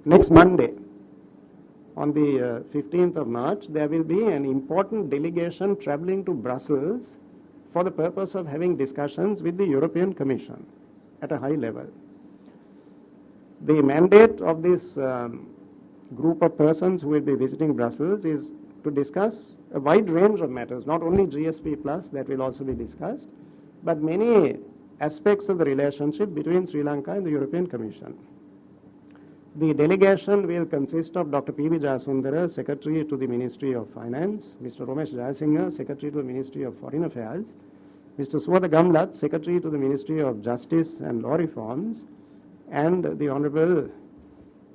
next Monday, on the 15th of March, there will be an important delegation traveling to Brussels for the purpose of having discussions with the European Commission at a high level. The mandate of this group of persons who will be visiting Brussels is to discuss a wide range of matters, not only GSP plus, that will also be discussed, but many aspects of the relationship between Sri Lanka and the European Commission. The delegation will consist of Dr. P.V. Jayasundara, Secretary to the Ministry of Finance, Mr. Romesh Jayasinghe, Secretary to the Ministry of Foreign Affairs, Mr. Suwada Gamlat, Secretary to the Ministry of Justice and Law Reforms, and the Honorable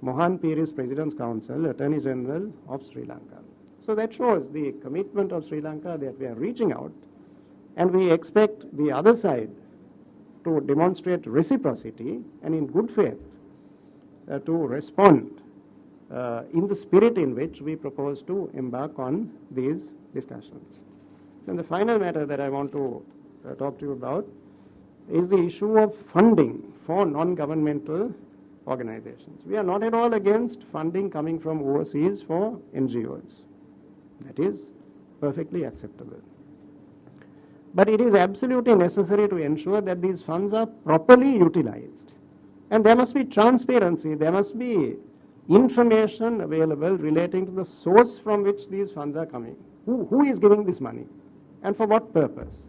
Mohan Pieris, President's Counsel, Attorney General of Sri Lanka. So that shows the commitment of Sri Lanka that we are reaching out, and we expect the other side to demonstrate reciprocity and in good faith to respond in the spirit in which we propose to embark on these discussions. And the final matter that I want to talk to you about is the issue of funding for non-governmental organizations. We are not at all against funding coming from overseas for NGOs. That is perfectly acceptable. But it is absolutely necessary to ensure that these funds are properly utilized. And there must be transparency, there must be information available relating to the source from which these funds are coming. Who is giving this money and for what purpose?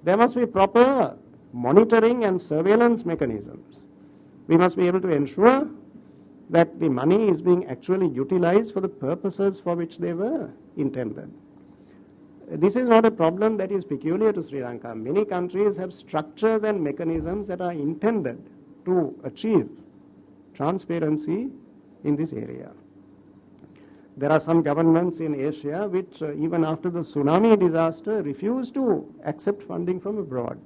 There must be proper monitoring and surveillance mechanisms. We must be able to ensure that the money is being actually utilized for the purposes for which they were intended. This is not a problem that is peculiar to Sri Lanka. Many countries have structures and mechanisms that are intended to achieve transparency in this area. There are some governments in Asia which, even after the tsunami disaster, refuse to accept funding from abroad.